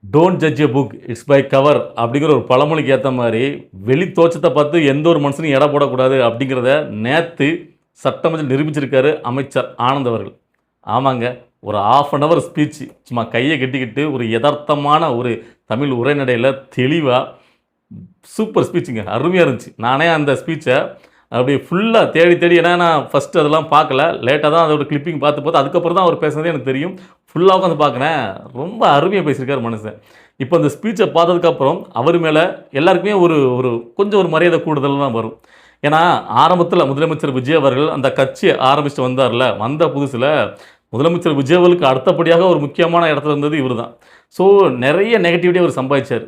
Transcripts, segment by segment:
Don't judge a book it's by cover அப்படிங்கிற ஒரு பழமொழிக்கு ஏற்ற மாதிரி வெளி தோற்றத்தை பார்த்து எந்த ஒரு மனுஷனையும் எடை போடக்கூடாது அப்படிங்கிறத நேற்று சட்டமன்றத்தில் நிரூபிச்சிருக்காரு அமைச்சர் ஆனந்த் அவர்கள். ஆமாங்க, ஒரு ½ அன் ஹவர் ஸ்பீச் சும்மா கையை கட்டிக்கிட்டு ஒரு யதார்த்தமான ஒரு தமிழ் உரைநடையில் தெளிவாக சூப்பர் ஸ்பீச்சுங்க, அருமையாக இருந்துச்சு. நானே அந்த ஸ்பீச்சை அப்படி ஃபுல்லாக தேடி தேடி, ஏன்னா நான் ஃபஸ்ட்டு அதெல்லாம் பார்க்கல, லேட்டாக தான் அதோட கிளிப்பிங் பார்த்து அதுக்கப்புறம் தான் அவர் பேசுனதே எனக்கு தெரியும். ஃபுல்லாக உட்காந்து பார்க்குறேன், ரொம்ப அருமையாக பேசியிருக்கார் மனுஷன். இப்போ அந்த ஸ்பீச்சை பார்த்ததுக்கப்புறம் அவர் மேலே எல்லாருக்குமே ஒரு ஒரு கொஞ்சம் ஒரு மரியாதை கூடுதல் தான் வரும். ஏன்னா ஆரம்பத்தில் முதலமைச்சர் விஜய் அவர்கள் அந்த கட்சியை ஆரம்பிச்சுட்டு வந்தார்ல, வந்த புதுசில் முதலமைச்சர் விஜய் அவர்களுக்கு அடுத்தபடியாக ஒரு முக்கியமான இடத்துல இருந்தது இவர் தான். ஸோ நிறைய நெகட்டிவிட்டி அவர் சம்பாதிச்சார்.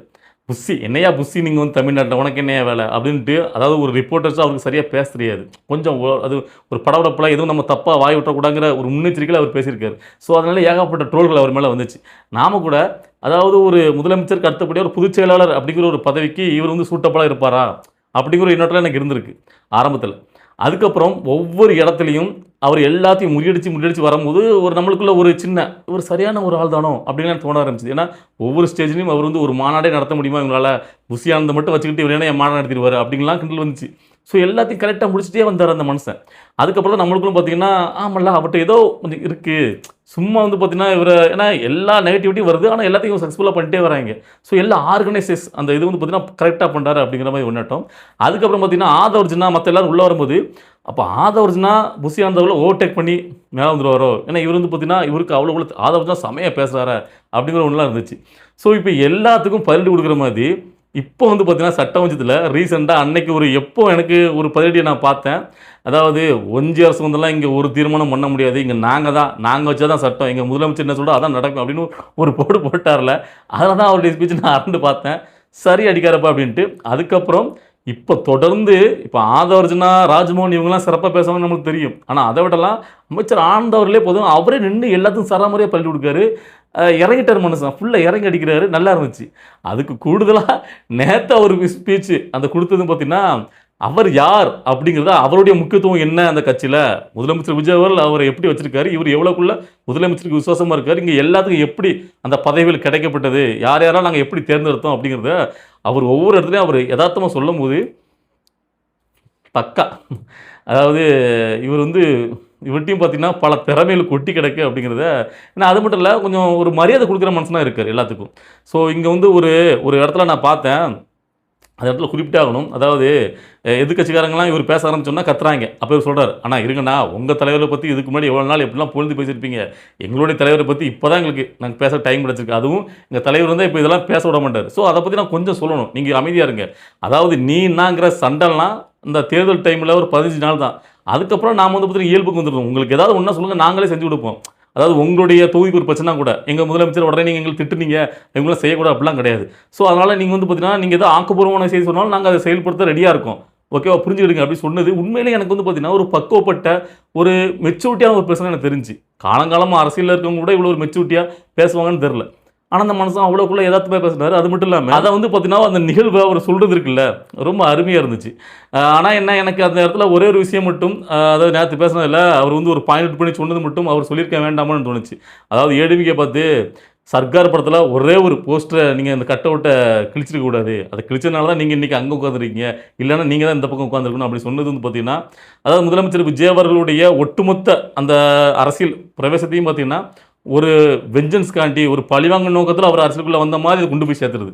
புஸ்ஸி என்னையா புஸ்ஸி நீங்கள் வந்து தமிழ்நாட்டில் உனக்கு என்னையா வேலை அப்படின்ட்டு, அதாவது ஒரு ரிப்போர்ட்டர்ஸாக அவருக்கு சரியாக பேச தெரியாது. கொஞ்சம் அது ஒரு படபடப்பில் எதுவும் நம்ம தப்பாக வாய் விட்டக்கூடாங்கிற ஒரு முன்னெச்சரிக்கையில் அவர் பேசியிருக்காரு. ஸோ அதனால் ஏகப்பட்ட ட்ரோல்கள் அவர் மேலே வந்துச்சு. நாம் கூட அதாவது ஒரு முதலமைச்சருக்கு அடுத்தபடியாக ஒரு பொதுச் செயலாளர் அப்படிங்கிற ஒரு பதவிக்கு இவர் வந்து சூட்டபுளாக இருப்பாரா அப்படிங்கிற ஒரு எண்ணத்தில் எனக்கு இருந்திருக்கு ஆரம்பத்தில். அதுக்கப்புறம் ஒவ்வொரு இடத்துலையும் அவர் எல்லாத்தையும் முறியடிச்சு வரும்போது ஒரு நம்மளுக்குள்ள ஒரு சின்ன ஒரு சரியான ஒரு ஆள் தானோ அப்படின்னு தோண ஆரம்பிச்சிது. ஏன்னா ஒவ்வொரு ஸ்டேஜ்லையும் அவர் வந்து ஒரு மாநாடே நடத்த முடியுமா இவங்களால், புசியானந்தை மட்டும் வச்சுக்கிட்டு இவர் என்ன மாநாடு நடத்திடுவார் அப்படின்லாம் கிண்டல் வந்துச்சு. ஸோ எல்லாத்தையும் கரெக்டாக முடிச்சுட்டே வந்தார் அந்த மனுஷன். அதுக்கப்புறம் தான் நம்மளுக்குள்ள பார்த்தீங்கன்னா ஆமல்ல அவர்கிட்ட ஏதோ கொஞ்சம் இருக்குது, சும்மா வந்து பார்த்தீங்கன்னா இவர் ஏன்னா எல்லா நெகட்டிவிட்டியும் வருது, ஆனால் எல்லாத்தையும் சக்ஸஸ்ஃபுல்லாக பண்ணிட்டே வராங்க. ஸோ எல்லா ஆர்கனைசேஸ் அந்த இது வந்து பார்த்தீங்கன்னா கரெக்டாக பண்ணுறாரு அப்படிங்கிற மாதிரி ஒன்றட்டும். அதுக்கப்புறம் பார்த்தீங்கன்னா ஆதவர்ஜுனா மற்ற எல்லோரும் உள்ளே வரும்போது, அப்போ ஆதவர்ஜுனா புசியானந்தவர்களை ஓவர்டேக் பண்ணி மேலே வந்துடுவாரோ, ஏன்னா இவர் வந்து பார்த்தீங்கன்னா இவருக்கு அவ்வளோ ஆதவர்ஜுனா செமையாக பேசுகிறாரு அப்படிங்கிற ஒன்றுலாம் இருந்துச்சு. ஸோ இப்போ எல்லாத்துக்கும் பதிலடி கொடுக்குற மாதிரி இப்போ வந்து பார்த்தீங்கன்னா சட்டமன்றத்தில் ரீசெண்டாக அன்னைக்கு ஒரு எப்போ எனக்கு ஒரு பதிலடியை நான் பார்த்தேன். அதாவது ஒன்றிய அரசு வந்துலாம் இங்கே ஒரு தீர்மானம் பண்ண முடியாது, இங்கே நாங்கள் வச்சா தான் சட்டம், எங்கள் முதலமைச்சர் என்ன சொல்கிறோம் அதான் நடக்கும் அப்படின்னு ஒரு போடு போட்டார்ல. அதில் தான் அவருடைய ஸ்பீச் நான் அரண்டு பார்த்தேன், சரி அடிக்காரப்பா அப்படின்ட்டு. அதுக்கப்புறம் இப்போ தொடர்ந்து இப்போ ஆதவர்ஜுனா ராஜ்மோகன் இவங்கெல்லாம் சிறப்பாக பேசுவாங்கன்னு நம்மளுக்கு தெரியும். ஆனால் அதை விடலாம் அமைச்சர் ஆனந்த் அவர்களே போதும், அவரே நின்று எல்லாத்துக்கும் சராமரியாக பள்ளி கொடுக்காரு. இறங்கிட்டார் மனுஷன், ஃபுல்லாக இறங்கி அடிக்கிறாரு, நல்லா இருந்துச்சு. அதுக்கு கூடுதலாக நேற்று அவர் ஸ்பீச்சு அந்த கொடுத்ததுன்னு பார்த்தீங்கன்னா, அவர் யார் அப்படிங்கிறத அவருடைய முக்கியத்துவம் என்ன அந்த கட்சியில், முதலமைச்சர் விஜய் அவர்கள் அவரை எப்படி வச்சிருக்காரு, இவர் எவ்வளோக்குள்ள முதலமைச்சருக்கு விசுவாசமாக இருக்கார், இங்கே எல்லாத்துக்கும் எப்படி அந்த பதவிகள் கிடைக்கப்பட்டது, யார் யாரால் நாங்கள் எப்படி தேர்ந்தெடுத்தோம் அப்படிங்கிறத அவர் ஒவ்வொரு இடத்துலையும் அவர் யதார்த்தமாக சொல்லும் போது பக்கா. அதாவது இவர் வந்து இவர்ட்டையும் பார்த்தீங்கன்னா பல திறமைகள் கொட்டி கிடக்கு அப்படிங்கிறத, ஏன்னா அது மட்டும் இல்லை கொஞ்சம் ஒரு மரியாதை கொடுக்குற மனுஷனாக இருக்கார் எல்லாத்துக்கும். ஸோ இங்கே வந்து ஒரு ஒரு இடத்துல நான் பார்த்தேன், அந்த இடத்துல குறிப்பிட்டாகணும். அதாவது எதிர்க்கட்சிக்காரங்களாம் இவர் பேச ஆரம்பிச்சோன்னா கத்துறாங்க. அப்போ இவர் சொல்கிறார், ஆனால் இருங்கண்ணா உங்கள் தலைவரை பற்றி இதுக்கு முன்னாடி எவ்வளோ நாள் எப்படிலாம் பொழுது பேசியிருப்பீங்க, எங்களுடைய தலைவரை பற்றி இப்போ தான் எங்களுக்கு நாங்கள் பேச டைம் கிடச்சிருக்கு, அதுவும் எங்கள் தலைவர் வந்து இப்போ இதெல்லாம் பேச விட மாட்டார். ஸோ அதை பற்றி நான் கொஞ்சம் சொல்லணும், நீங்கள் அமைதியாக இருங்க. அதாவது நீன்னாங்கிற சண்டைலாம் இந்த தேர்தல் டைமில் ஒரு 15 நாள் தான், அதுக்கப்புறம் நாம் வந்து பார்த்தீங்கன்னா இயல்புக்கு வந்துடுவோம். உங்களுக்கு ஏதாவது ஒன்றா சொல்லுங்கள், நாங்களே செஞ்சு கொடுப்போம். அதாவது உங்களுடைய தொகுதிக்கு ஒரு பிரச்சனை கூட எங்கள் முதலமைச்சர் உடனே நீங்கள் எங்களுக்கு திட்டுனீங்க, இவங்களாம் செய்யக்கூடாது அப்படிலாம் கிடையாது. ஸோ அதனால் நீங்கள் வந்து பார்த்தீங்கன்னா நீங்கள் ஏதோ ஆக்கப்பூர்வமான செய்தி சொன்னாலும் நாங்கள் அதை செயல்படுத்த ரெடியாக இருக்கோம், ஓகேவா, புரிஞ்சுக்கிடுங்க அப்படி சொன்னது உண்மையிலே எனக்கு வந்து பார்த்தீங்கன்னா ஒரு பக்குவப்பட்ட ஒரு மெச்சூரிட்டியான ஒரு பிரச்சனை எனக்கு தெரிஞ்சு. காலங்காலமாக அரசியலில் இருக்கவங்க கூட இவ்வளோ ஒரு மெச்சூரிட்டியாக பேசுவாங்கன்னு தெரில. ஆனால் அந்த மனுஷன் அவ்வளோக்குள்ளே எதார்த்தமாக பேசினார். அது மட்டும் இல்லாமல் அதை வந்து பார்த்தீங்கன்னா அந்த நிகழ்வை அவர் சொல்கிறது இருக்குல்ல, ரொம்ப அருமையாக இருந்துச்சு. ஆனால் என்ன, எனக்கு அந்த இடத்துல ஒரே ஒரு விஷயம் மட்டும், அதாவது நேற்று பேசினதில் அவர் வந்து ஒரு பாயிண்ட் பண்ணி சொன்னது மட்டும் அவர் சொல்லியிருக்க வேண்டாமான்னு தோணுச்சு. அதாவது ஏடிவிக்கை பார்த்து சர்க்கார் படத்தில் ஒரே ஒரு போஸ்டரை நீங்கள் இந்த கட் அவுட்டை கிழிச்சிருக்க கூடாது, அதை கிழிச்சதுனால தான் நீங்கள் இன்றைக்கி அங்கே உட்காந்துருக்கீங்க, இல்லைன்னா நீங்கள் தான் இந்த பக்கம் உட்காந்துருக்கணும் அப்படி சொன்னது வந்து பார்த்தீங்கன்னா, அதாவது முதலமைச்சர் விஜய் அவர்களுடைய ஒட்டுமொத்த அந்த அரசியல் பிரவேசத்தையும் பார்த்தீங்கன்னா ஒரு வெஞ்சன்ஸ் காண்டி ஒரு பழிவாங்க நோக்கத்தில் அவர் அரசியலுக்குள்ளே வந்த மாதிரி கொண்டு போய் சேர்த்துருது.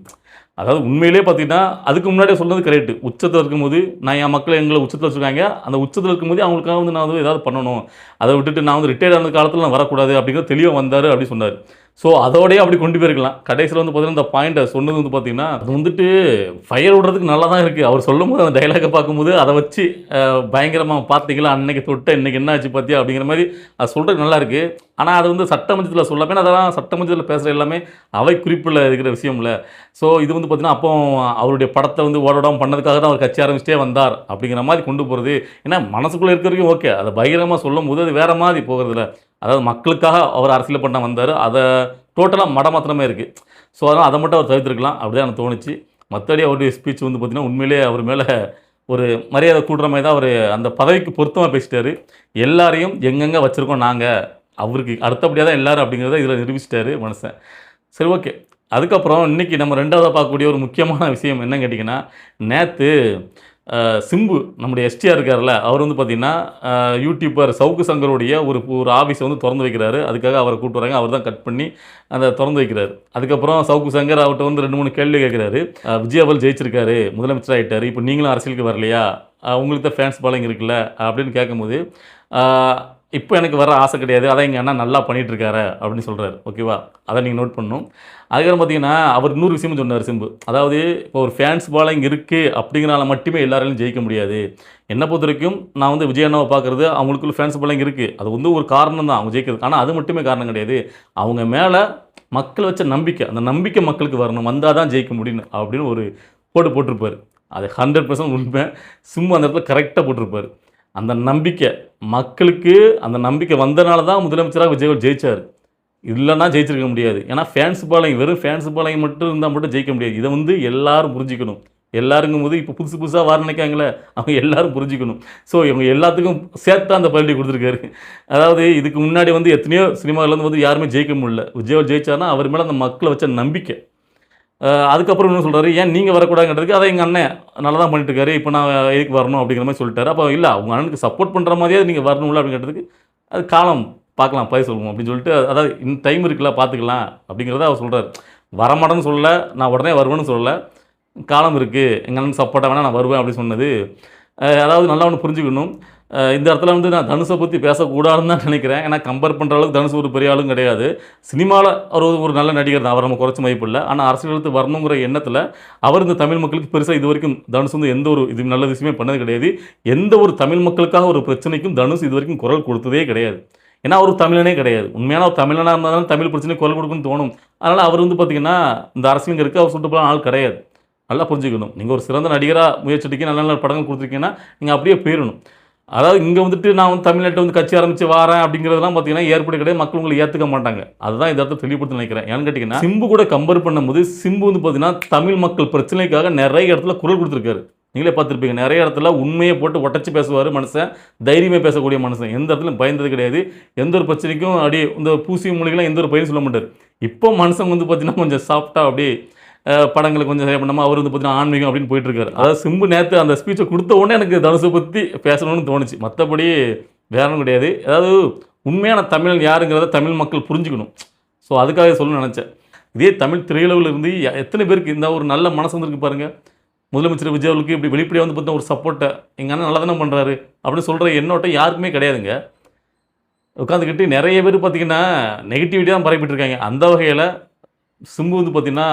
அதாவது உண்மையிலே பார்த்தீங்கன்னா அதுக்கு முன்னாடியே சொன்னது கரெக்டு. உச்சத்தில் இருக்கும்போது நான் என் மக்களை எங்களை உச்சத்தில் வச்சுருக்காங்க, அந்த உச்சத்தில் இருக்கும்போது அவங்களுக்காக வந்து நான் வந்து ஏதாவது பண்ணணும், அதை விட்டுட்டு நான் வந்து ரிட்டையர்ட் ஆன காலத்தில் நான் வரக்கூடாது அப்படிங்கிறது தெளிவாக வந்தார் அப்படி சொன்னார். ஸோ அதோடய அப்படி கொண்டு போயிருக்கலாம். கடைசியில் வந்து பார்த்தீங்கன்னா இந்த பாயிண்ட்டை சொன்னது வந்து பார்த்தீங்கன்னா அது வந்துட்டு ஃபயர் விடுறதுக்கு நல்லா தான் இருக்குது. அவர் சொல்லும் போது அந்த டைலாகை பார்க்கும்போது அதை வச்சு பயங்கரமாக பார்த்தீங்களா அன்னைக்கு தொட்ட இன்றைக்கி என்ன ஆச்சு பார்த்தியா அப்படிங்கிற மாதிரி அது சொல்கிறதுக்கு நல்லா இருக்குது. ஆனால் அது வந்து சட்டமன்றத்தில் சொல்லப்பேன், அதெல்லாம் சட்டமன்றத்தில் பேசுகிற எல்லாமே அவை குறிப்பில் இருக்கிற விஷயம் இல்லை. ஸோ இது வந்து பார்த்தீங்கன்னா அப்போ அவருடைய படத்தை வந்து ஓடோடாமல் பண்ணதுக்காக தான் அவர் கட்சி ஆரம்பிச்சிட்டே வந்தார் அப்படிங்கிற மாதிரி கொண்டு போகிறது. ஏன்னா மனசுக்குள்ளே இருக்கிற வரைக்கும் ஓகே, அதை பகிரமாக சொல்லும் போது அது வேறு மாதிரி போகிறதில்ல. அதாவது மக்களுக்காக அவர் அரசியல் பண்ண வந்தார், அதை டோட்டலாக மடமாத்திரமே இருக்குது. ஸோ அதனால் அதை மட்டும் அவர் தவிர்த்துருக்கலாம் அப்படி தான் எனக்கு தோணுச்சு. மற்றபடி அவருடைய ஸ்பீச் வந்து பார்த்திங்கன்னா உண்மையிலே அவர் மேலே ஒரு மரியாதை கூடுற மாதிரி தான் அவர் அந்த பதவிக்கு பொருத்தமாக பேசிட்டார். எல்லாரையும் எங்கெங்கே வச்சுருக்கோம் நாங்கள், அவருக்கு அடுத்தபடியாக தான் எல்லோரும் அப்படிங்கிறத இதில் நிரூபிச்சிட்டாரு மனுஷன். சரி, ஓகே. அதுக்கப்புறம் இன்றைக்கி நம்ம 2வதா பார்க்கக்கூடிய ஒரு முக்கியமான விஷயம் என்னன்னு கேட்டிங்கன்னா, நேத்து சிம்பு நம்முடைய எஸ்டிஆர் இருக்கார்ல, அவர் வந்து பார்த்தீங்கன்னா, யூடியூபர் சவுக்கு சங்கருடைய ஒரு ஒரு ஆஃபீஸ வந்து தொறந்து வைக்கிறாரு. அதுக்காக அவர கூட்டு வராங்க. அவர் தான் கட் பண்ணி அத தொறந்து வைக்கிறாரு. அதுக்கப்புறம் சவுக்கு சங்கர் அவர்ட்ட வந்து 2, 3 கேள்வி கேட்கிறாரு. விஜய் அவர்கள் ஜெயிச்சிருக்காரு, முதலமைச்சர் ஆயிட்டாரு. இப்போ நீங்களும் அரசியலுக்கு வரலையா? உங்களுக்கு தான் ஃபேன்ஸ் ஃபாலோயிங் இருக்குல்ல, அப்படின்னு கேட்கும்போது, ஆ இப்போ எனக்கு வர ஆசை கிடையாது. அதான் எங்க அண்ணன் நல்லா பண்ணிட்டுருக்காரு அப்படின்னு சொல்றாரு. ஓகேவா? அத நீங்க நோட் பண்ணணும். அதுக்கப்புறம் பார்த்தீங்கன்னா, அவர் இன்னொரு விஷயமும் சொன்னாரு சிம்பு. அதாவது இப்போ ஒரு ஃபேன்ஸ் ஃபாலோயிங் இருக்கு அப்படிங்கிறனால மட்டுமே எல்லாராலும் ஜெயிக்க முடியாது. என்ன பொறுத்தவரைக்கும் நான் வந்து விஜய் அண்ணாவ பார்க்குறது அவங்களுக்குள்ள ஃபேன்ஸ் ஃபாலோயிங் இருக்கு. அது வந்து ஒரு காரணம் தான் அவங்க ஜெயிக்கிறதுக்கு. ஆனா அது மட்டுமே காரணம் கிடையாது. அவங்க மேல மக்கள் வச்ச நம்பிக்கை. அந்த நம்பிக்கை மக்களுக்கு வரணும். வந்தா தான் ஜெயிக்க முடியும் அப்படின்னு ஒரு கோடு போட்டிருப்பாரு. அது 100% உண்மை. சிம்பு அந்த இடத்துல கரெக்ட்டா போட்டிருப்பாரு. அந்த நம்பிக்கை மக்களுக்கு அந்த நம்பிக்கை வந்தனால தான் முதலமைச்சரா விஜய் அவர்கள் ஜெயிச்சாரு. இல்லன்னா ஜெயிச்சிருக்க முடியாது. ஏன்னா ஃபேன்ஸ் ஃபாலோயிங் வெறும் ஃபேன்ஸ் ஃபாலோயிங் மட்டும் இருந்தா மட்டும் ஜெயிக்க முடியாது. இத வந்து எல்லாரும் புரிஞ்சுக்கணும். எல்லாருங்கும்போது இப்போ புதுசு புதுசா வர நினைக்காங்கல்ல, அவங்க எல்லாரும் புரிஞ்சுக்கணும். ஸோ இவங்க எல்லாத்துக்கும் சேர்த்து தான் அந்த பல்டி குடுத்துருக்காரு. அதாவது இதுக்கு முன்னாடி வந்து எத்தனையோ சினிமாவிலேருந்து வந்து யாருமே ஜெயிக்க முடியல. விஜய் அவர்கள் ஜெயிச்சாருன்னா அவர் மேல அந்த மக்கள் வச்ச நம்பிக்கை. அதுக்கப்புறம் என்ன சொல்றாரு, "ஏன் நீங்க வரக்கூடாதுங்கிறதுக்கு, அதான் எங்க அண்ணன் நல்லா தான் பண்ணிட்டு இருக்காரு. இப்போ நான் எதுக்கு வரணும்?" அப்படிங்கிற மாரி சொல்லிட்டாரு. அப்போ இல்ல உங்க அண்ணனுக்கு சப்போர்ட் பண்ற மாரியே நீங்க வரணும்ல அப்படின்னு கேட்டதுக்கு, "அது காலம் பார்க்கலாம், பதில் சொல்லுவோம்" அப்படின்னு சொல்லிட்டு, அதாவது இன்னும் டைம் இருக்குல்ல பார்த்துக்கலாம் அப்படிங்கிறத அவர் சொல்றாரு. வரமாட்டேன்னு சொல்லல, நான் உடனே வருவேன்னு சொல்லல. காலம் இருக்கு. எங்க அண்ணனுக்கு சப்போர்ட்டா வேணா நான் வருவேன் அப்படின்னு சொன்னது, அதாவது நல்லா ஒண்ணு புரிஞ்சுக்கணும். இந்த இடத்துல வந்து நான் தனுஷ பத்தி பேசக்கூடாதுன்னு தான் நினைக்கிறேன். ஏன்னா கம்பேர் பண்ற அளவுக்கு தனுஷ் ஒரு பெரிய ஆளும் கிடையாது. சினிமால அவர் ஒரு நல்ல நடிகர் தான். அவர நம்ம குறைச்சு மதிப்பிடல. ஆனா அரசியலுக்கு வரணுங்கிற எண்ணத்துல, அவர் இந்த தமிழ் மக்களுக்கு பெருசா இதுவரைக்கும் தனுஷ் வந்து எந்த ஒரு இது நல்ல விஷயமே பண்ணது கிடையாது. எந்த ஒரு தமிழ் மக்களுக்காக ஒரு பிரச்சனைக்கும் தனுஷ் இதுவரைக்கும் குரல் கொடுத்ததே கிடையாது. ஏன்னா அவரு தமிழனே கிடையாது. உண்மையான ஒரு தமிழனா இருந்தா தான் தமிழ் பிரச்சனைக்கு குரல் கொடுக்கணும்னு தோணும். அதனால அவர் வந்து பார்த்தீங்கன்னா, இந்த அரசியலுங்கிறதுக்கு அவர் சூட்டபுளான ஆள் கிடையாது. நல்லா புரிஞ்சுக்கணும். நீங்க ஒரு சிறந்த நடிகரா முயற்சி எடுக்க நல்ல நல்ல படங்கள் குடுத்துருக்கீங்கன்னா, நீங்க அப்படியே போயிரணும். அதாவது இங்க வந்துட்டு நான் வந்து தமிழ்நாட்டுல வந்து கட்சி ஆரம்பிச்சு வாரேன் அப்படிங்கிறதெல்லாம் பார்த்தீங்கன்னா, ஏற்புடைய கிடையாது. மக்கள் உங்கள ஏத்துக்க மாட்டாங்க. அதுதான் இந்த இடத்துல தெளிவுபடுத்த நினைக்கிறேன். ஏன்னு கேட்டீங்கன்னா, சிம்பு கூட கம்பேர் பண்ணும்போது, சிம்பு வந்து பார்த்தீங்கன்னா, தமிழ் மக்கள் பிரச்சனைக்காக நெறைய இடத்துல குரல் குடுத்துருக்காரு. நீங்களே பார்த்துருப்பீங்க. நெறைய இடத்துல உண்மைய போட்டு ஒட்டச்சு பேசுவாரு மனுஷன். தைரியமா பேசக்கூடிய மனுஷன். எந்த இடத்துலயும் பயந்தது கிடையாது. எந்த ஒரு பிரச்சனைக்கும் அப்படியே இந்த பூசி மூலிகைலாம் எந்த ஒரு பயிரும் சொல்ல மாட்டாரு. இப்போ மனுஷன் வந்து பார்த்தீங்கன்னா, கொஞ்சம் சாஃப்ட்டா அப்படியே படங்களுக்கு கொஞ்சம் ஹெல்ப் பண்ணாம அவர் வந்து பார்த்தீங்கன்னா, ஆன்மீகம் அப்படின்னு போயிட்டுருக்காரு. அதாவது சிம்பு நேத்து அந்த ஸ்பீச்ச குடுத்த உடனே எனக்கு தனுஷ பத்தி பேசணும்னு தோணுச்சு. மத்தபடி வேற ஒண்ணும் கிடையாது. அதாவது உண்மையான தமிழன் யாருங்கிறத தமிழ் மக்கள் புரிஞ்சுக்கணும். ஸோ அதுக்காக சொல்லணும்னு நெனச்சேன். இதே தமிழ் திரையுலகுல இருந்து எத்தனை பேருக்கு இந்த ஒரு நல்ல மனசு வந்திருக்கு பாருங்க. முதலமைச்சர் விஜய் அவர்களுக்கு இப்படி வெளிப்படையா வந்து பார்த்தீங்கன்னா, ஒரு சப்போர்ட்ட எங்க அண்ணன் நல்லா தானே பண்றாரு அப்படின்னு சொல்ற எண்ணோட்டம் யாருக்குமே கிடையாதுங்க. உட்காந்துக்கிட்டு நெறைய பேர் பார்த்தீங்கன்னா, நெகட்டிவிட்டி தான் பரப்பிட்டு இருக்காங்க. அந்த வகையில சிம்பு வந்து பார்த்தீங்கன்னா,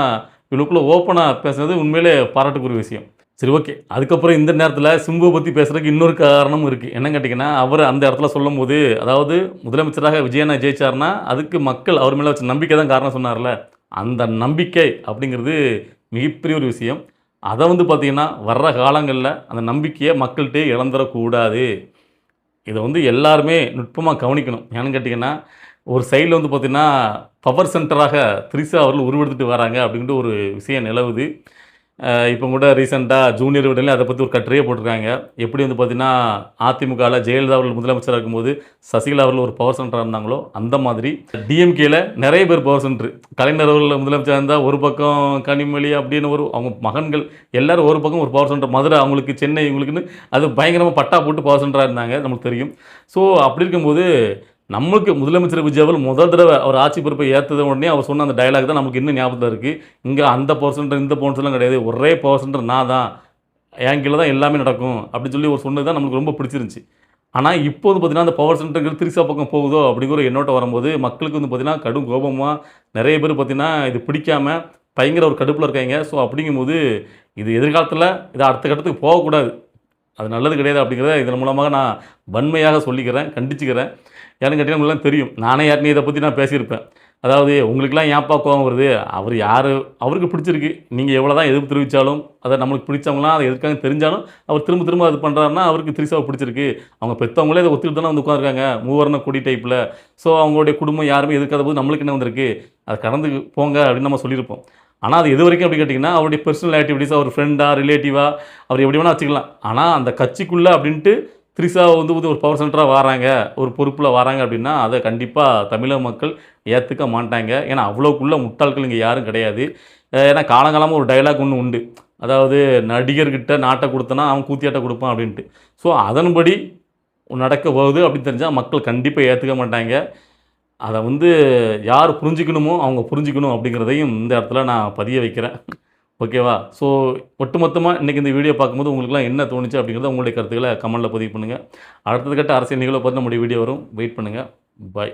இவ்வளோக்குள்ள ஓப்பனா பேசுனது உண்மையிலே பாராட்டுக்குரிய விஷயம். சரி ஓகே. அதுக்கப்புறம் இந்த நேரத்தில சிம்புவ பத்தி பேசுறதுக்கு இன்னொரு காரணமும் இருக்கு. என்னன்னு கேட்டீங்கன்னா, அவரு அந்த இடத்துல சொல்லும்போது, அதாவது முதலமைச்சராக விஜய் அண்ணா ஜெயிச்சாருன்னா, அதுக்கு மக்கள் அவர் மேல வச்ச நம்பிக்கை தான் காரணம் சொன்னார்ல. அந்த நம்பிக்கை அப்படிங்கிறது மிகப்பெரிய ஒரு விஷயம். அத வந்து பார்த்தீங்கன்னா, வர்ற காலங்கள்ல அந்த நம்பிக்கைய மக்கள்ட்டயே இழந்துறக்கூடாது. இத வந்து எல்லாருமே நுட்பமா கவனிக்கணும். ஏன்னு கேட்டீங்கன்னா, ஒரு சைடுல வந்து பார்த்தீங்கன்னா, பவர் சென்டராக திரிஷா அவர்கள் உருவெடுத்துட்டு வராங்க அப்படின்ட்டு ஒரு விஷயம் நிலவுது. இப்போ கூட ரீசென்ட்டா ஜூனியர் விகடன்ல அத பத்தி ஒரு கட்டுரையே போட்டிருக்காங்க. எப்படி வந்து பார்த்தீங்கன்னா, அதிமுகல ஜெயலலிதா அவர்கள் முதலமைச்சரா இருக்கும்போது, சசிகலா அவர்கள் ஒரு பவர் சென்டரா இருந்தாங்களோ, அந்த மாதிரி டிஎம்கேல நெறைய பேர் பவர் சென்டர். கலைஞர் அவர்கள் முதலமைச்சரா இருந்தா, ஒரு பக்கம் கனிமொழி அப்படின்னு ஒரு அவங்க மகன்கள் எல்லாரும் ஒரு பக்கம் ஒரு பவர் சென்டர். மதுரை அவங்களுக்கு, சென்னை இவங்களுக்குன்னு அது பயங்கரமா பட்டா போட்டு பவர் சென்டரா இருந்தாங்க. நமக்கு தெரியும். ஸோ அப்படி இருக்கும்போது நமக்கு முதலமைச்சர் விஜய் அவர்கள் முதல் தடவை அவர் ஆட்சி பொறுப்பை ஏத்தத உடனே அவர் சொன்ன அந்த டயலாக் தான் நமக்கு இன்னும் ஞாபகத்துல இருக்கு. இங்க அந்த பவர் சென்டர், இந்த பவர் சென்டர்லாம் கிடையாது. ஒரே பவர் சென்டர் நான் தான். என் கீழ தான் எல்லாமே நடக்கும். அப்படின்னு சொல்லி அவர் சொன்னது தான் நமக்கு ரொம்ப பிடிச்சிருந்துச்சு. ஆனா, இப்போ வந்து பார்த்தீங்கன்னா, அந்த பவர் சென்டர்ங்கிறது திரிஷா பக்கம் போகுதோ அப்படிங்கிற ஒரு எண்ணோட்டம் வரும்போது, மக்களுக்கு வந்து பார்த்தீங்கன்னா, கடும் கோபமா நெறைய பேர் பார்த்தீங்கன்னா, இது பிடிக்காம பயங்கர ஒரு கடுப்புல இருக்காய்ங்க. ஸோ அப்படிங்கும்போது, இது எதிர்காலத்தில இது அடுத்த கட்டத்துக்கு போகக்கூடாது. அது நல்லது கிடையாது அப்படிங்கிறத இதன் மூலமாக நான் வன்மையாக சொல்லிக்கிறேன், கண்டிச்சுக்கிறேன். ஏன்னு கேட்டீங்கன்னா, உங்களுக்குலாம் தெரியும். நானே யார்ட்டயும் இத பத்தி நான் பேசியிருப்பேன். அதாவது உங்களுக்கெல்லாம் ஏன்ப்பா கோவம் வருது? அவரு யாரு? அவருக்கு பிடிச்சிருக்கு. நீங்க எவ்வளோ தான் எதிர்ப்பு தெரிவிச்சாலும், அத நம்மளுக்கு பிடிச்சவங்கலாம் அத எதிர்க்காங்கன்னு தெரிஞ்சாலும், அவர் திரும்ப திரும்ப அது பண்றாருன்னா, அவருக்கு திரிஷாவ பிடிச்சிருக்கு. அவங்க பெத்தவங்களே இத ஒத்துக்கிட்டு தானே வந்து உட்காந்துருக்காங்க. மூவர்ண கொடி டைப்ல. ஸோ அவங்களுடைய குடும்பம் யாருமே எதிர்க்காத போது நம்மளுக்கு என்ன வந்திருக்கு? அத கடந்து போங்க அப்படின்னு நம்ம சொல்லியிருப்போம். ஆனா, அது எதுவரைக்கும் அப்படி கேட்டீங்கன்னா, அவருடைய பெர்சனல் ஆக்டிவிட்டீஸ் அவர் ஃப்ரெண்டா, ரிலேட்டிவா அவர் எப்படி வேணா வச்சுக்கலாம். ஆனா, அந்த கட்சிக்குள்ள அப்படின்ட்டு த்ரிஷா வந்து ஒரு பவர் சென்டராக வராங்க, ஒரு பொறுப்பில் வராங்க அப்படின்னா, அதை கண்டிப்பாக தமிழக மக்கள் ஏற்றுக்க மாட்டாங்க. ஏன்னா அவ்வளோக்குள்ள முட்டாள்கள் இங்கே யாரும் கிடையாது. ஏன்னா காலங்காலமாக ஒரு டயலாக் ஒண்ணு உண்டு. அதாவது நடிகர்கிட்ட நாட்ட குடுத்தனா, அவன் கூத்தியாட்ட குடுப்பான் அப்படின்ட்டு. ஸோ அதன்படி நடக்க போகுது அப்படின்னு தெரிஞ்சா மக்கள் கண்டிப்பா ஏத்துக்க மாட்டாங்க. அத வந்து யார் புரிஞ்சுக்கணுமோ, அவங்க புரிஞ்சுக்கணும் அப்படிங்கிறதையும் இந்த இடத்துல நான் பதிய வைக்கிறேன். ஓகேவா? ஸோ ஒட்டுமொத்தமா இன்னைக்கு இந்த வீடியோ பார்க்கும்போது உங்களுக்கெல்லாம் என்ன தோணுச்சு அப்படிங்கிறத உங்களுடைய கருத்துக்கள கமெண்ட்ல பதிவு பண்ணுங்க. அடுத்த கட்ட அரசியல் நிகழ்வ பத்தி நம்முடைய வீடியோ வரும். வெயிட் பண்ணுங்க. பாய்.